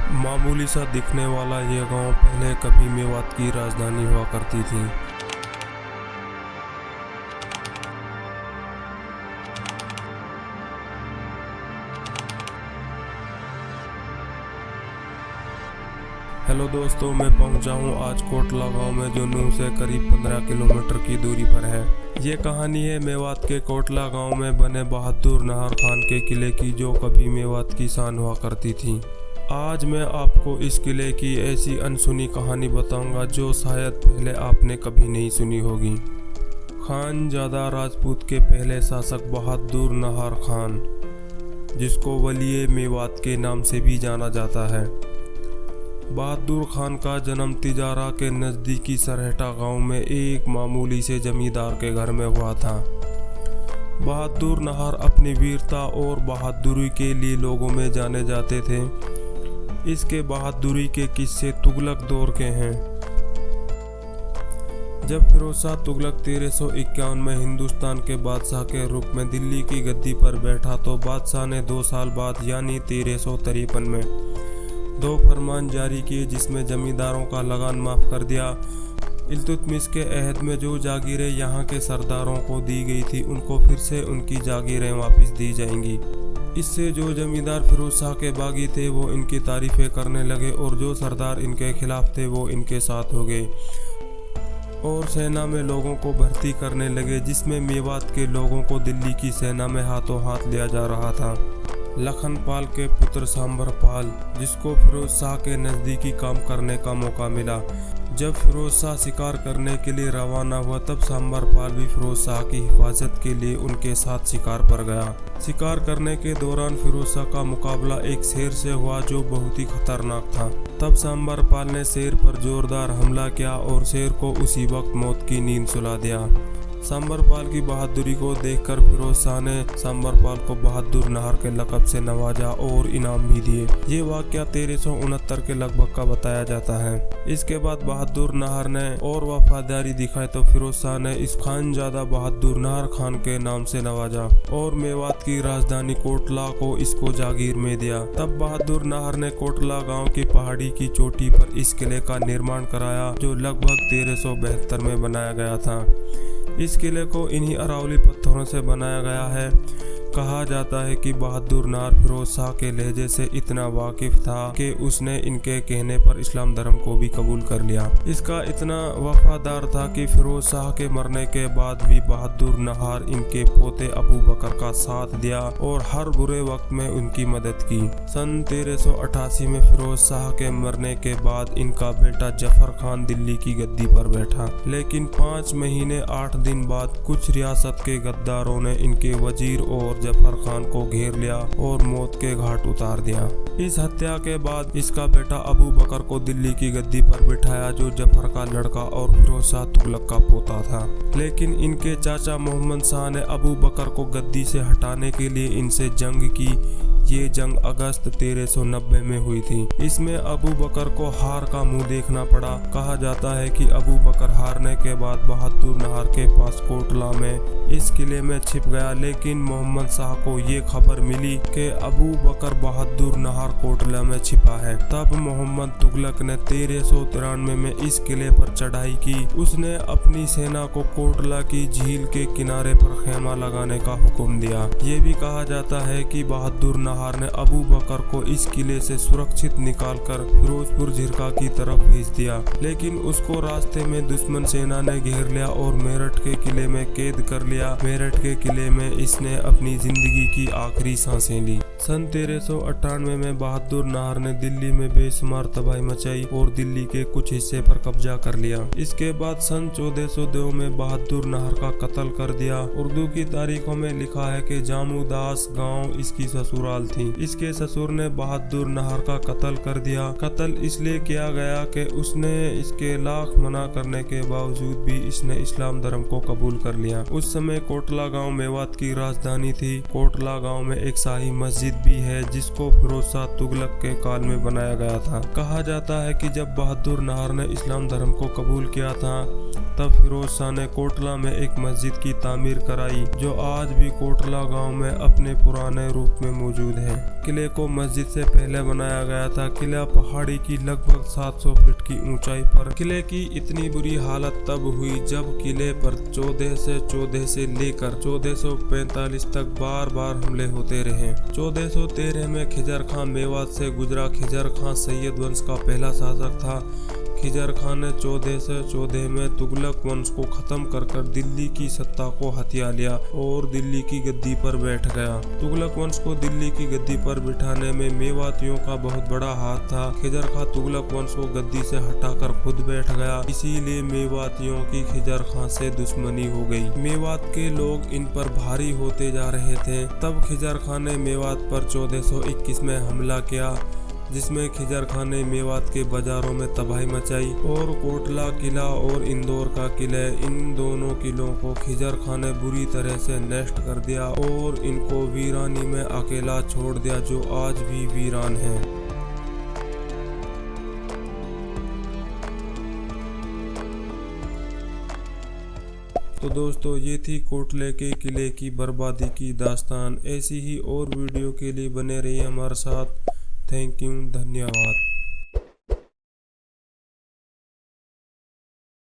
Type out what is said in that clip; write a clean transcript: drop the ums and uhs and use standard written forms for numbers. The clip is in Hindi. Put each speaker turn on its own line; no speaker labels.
मामूली सा दिखने वाला ये गांव पहले कभी मेवात की राजधानी हुआ करती थी। हेलो दोस्तों, मैं पहुंचा हूं आज कोटला गांव में, जो नूंह से करीब 15 किलोमीटर की दूरी पर है। ये कहानी है मेवात के कोटला गांव में बने बहादुर नाहर खान के किले की, जो कभी मेवात की शान हुआ करती थी। आज मैं आपको इस किले की ऐसी अनसुनी कहानी बताऊंगा जो शायद पहले आपने कभी नहीं सुनी होगी। खानजादा राजपूत के पहले शासक बहादुर नाहर खान, जिसको वलिये मेवात के नाम से भी जाना जाता है। बहादुर खान का जन्म तिजारा के नज़दीकी सरहटा गांव में एक मामूली से जमींदार के घर में हुआ था। बहादुर नाहर अपनी वीरता और बहादुरी के लिए लोगों में जाने जाते थे। इसके बहादुरी के किस्से तुगलक दौर के हैं। जब फिरोज शाह तुगलक 1351 में हिंदुस्तान के बादशाह के रूप में दिल्ली की गद्दी पर बैठा, तो बादशाह ने 2 साल बाद यानी 1353 में 2 फरमान जारी किए, जिसमें जमींदारों का लगान माफ कर दिया। इल्तुतमिश के अहद में जो जागीरें यहाँ के सरदारों को दी गई थी, उनको फिर से उनकी जागीरें वापस दी जाएंगी। इससे जो जमींदार फिरोज शाह के बागी थे वो इनकी तारीफें करने लगे, और जो सरदार इनके खिलाफ थे वो इनके साथ हो गए और सेना में लोगों को भर्ती करने लगे, जिसमें मेवात के लोगों को दिल्ली की सेना में हाथों हाथ लिया जा रहा था। लखनपाल के पुत्र सांबरपाल, जिसको फिरोज शाह के नज़दीकी काम करने का मौका मिला। जब फिरोज शाह शिकार करने के लिए रवाना हुआ, तब सांबरपाल भी फिरोज शाह की हिफाजत के लिए उनके साथ शिकार पर गया। शिकार करने के दौरान फिरोज शाह का मुकाबला एक शेर से हुआ, जो बहुत ही खतरनाक था। तब सांबरपाल ने शेर पर जोरदार हमला किया और शेर को उसी वक्त मौत की नींद सुला दिया। सांबरपाल की बहादुरी को देखकर फिरोज शाह ने सांबरपाल को बहादुर नाहर के लक़ब से नवाजा और इनाम भी दिए। ये वाक़या 1369 के लगभग का बताया जाता है। इसके बाद बहादुर नाहर ने और वफादारी दिखाई, तो फिरोज शाह ने इस खानजादा बहादुर नाहर खान के नाम से नवाजा और मेवात की राजधानी कोटला को इसको जागीर में दिया। तब बहादुर नाहर ने कोटला गाँव की पहाड़ी की चोटी पर इस किले का निर्माण कराया, जो लगभग 1372 में बनाया गया था। इस किले को इन्हीं अरावली पत्थरों से बनाया गया है। कहा जाता है कि बहादुर नाहर फिरोज शाह के लहजे से इतना वाकिफ था कि उसने इनके कहने पर इस्लाम धर्म को भी कबूल कर लिया। इसका इतना वफादार था कि फिरोज शाह के मरने के बाद भी बहादुर नाहर इनके पोते अबू बकर का साथ दिया और हर बुरे वक्त में उनकी मदद की। सन 1388 में फिरोज शाह के मरने के बाद इनका बेटा जफर खान दिल्ली की गद्दी पर बैठा, लेकिन 5 महीने 8 दिन बाद कुछ रियासत के गद्दारों ने इनके वजीर और जफर खान को घेर लिया और मौत के घाट उतार दिया। इस हत्या के बाद इसका बेटा अबू बकर को दिल्ली की गद्दी पर बिठाया, जो जफर का लड़का और फिरोज शाह तुगलक का पोता था। लेकिन इनके चाचा मोहम्मद शाह ने अबू बकर को गद्दी से हटाने के लिए इनसे जंग की। ये जंग अगस्त 1390 में हुई थी। इसमें अबू बकर को हार का मुंह देखना पड़ा। कहा जाता है कि अबू बकर हारने के बाद बहादुर नाहर के पास कोटला में इस किले में छिप गया, लेकिन मोहम्मद शाह को ये खबर मिली कि अबू बकर बहादुर नाहर कोटला में छिपा है। तब मोहम्मद तुगलक ने 1393 में इस किले पर चढ़ाई की। उसने अपनी सेना को कोटला की झील के किनारे पर खेमा लगाने का हुक्म दिया। ये भी कहा जाता है कि बहादुर नाहर ने अबू बकर को इस किले से सुरक्षित निकालकर फिरोजपुर झिरका की तरफ भेज दिया, लेकिन उसको रास्ते में दुश्मन सेना ने घेर लिया और मेरठ के किले में कैद कर लिया। मेरठ के किले में इसने अपनी जिंदगी की आखिरी सांसें ली। सन 1398 में बहादुर नाहर ने दिल्ली में बेशुमार तबाही मचाई और दिल्ली के कुछ हिस्से पर कब्जा कर लिया। इसके बाद सन 1402 में बहादुर नाहर का कत्ल कर दिया। उर्दू की तारीखों में लिखा है कि जामूदास गांव इसकी ससुराल थी। इसके ससुर ने बहादुर नाहर का कत्ल कर दिया। कत्ल इसलिए किया गया कि उसने इसके लाख मना करने के बावजूद भी इसने इस्लाम धर्म को कबूल कर लिया। उस समय कोटला गांव मेवात की राजधानी थी। कोटला गांव में एक शाही मस्जिद भी है, जिसको फिरोज शाह तुगलक के काल में बनाया गया था। कहा जाता है कि जब बहादुर नाहर ने इस्लाम धर्म को कबूल किया था, तब फिरोज शाह ने कोटला में एक मस्जिद की तामीर कराई, जो आज भी कोटला गांव में अपने पुराने रूप में मौजूद मौजूद है। किले को मस्जिद से पहले बनाया गया था। किला पहाड़ी की लगभग 700 फीट की ऊंचाई पर। किले की इतनी बुरी हालत तब हुई जब किले पर 1414 से लेकर 1445 तक बार बार हमले होते रहे। 1413 में खिजर खां मेवात से गुजरा। खिजर खां सैयद वंश का पहला शासक था। खिजर खां ने 1414 में तुगलक वंश को खत्म कर दिल्ली की सत्ता को हथिया लिया और दिल्ली की गद्दी पर बैठ गया। तुगलक वंश को दिल्ली की गद्दी पर बिठाने में मेवातियों का बहुत बड़ा हाथ था। खिजर खां तुगलक वंश को गद्दी से हटाकर खुद बैठ गया, इसीलिए मेवातियों की खिजर खां से दुश्मनी हो गई। मेवात के लोग इन पर भारी होते जा रहे थे। तब खिजर खां ने मेवात पर 1421 में हमला किया, जिसमें खिजर खां ने मेवात के बाजारों में तबाही मचाई और कोटला किला और इंदौर का किला, इन दोनों किलों को खिजर खां ने बुरी तरह से नष्ट कर दिया और इनको वीरानी में अकेला छोड़ दिया, जो आज भी वीरान है। तो दोस्तों, ये थी कोटले के किले की बर्बादी की दास्तान। ऐसी ही और वीडियो के लिए बने रहिए हमारे साथ। थैंक यू, धन्यवाद।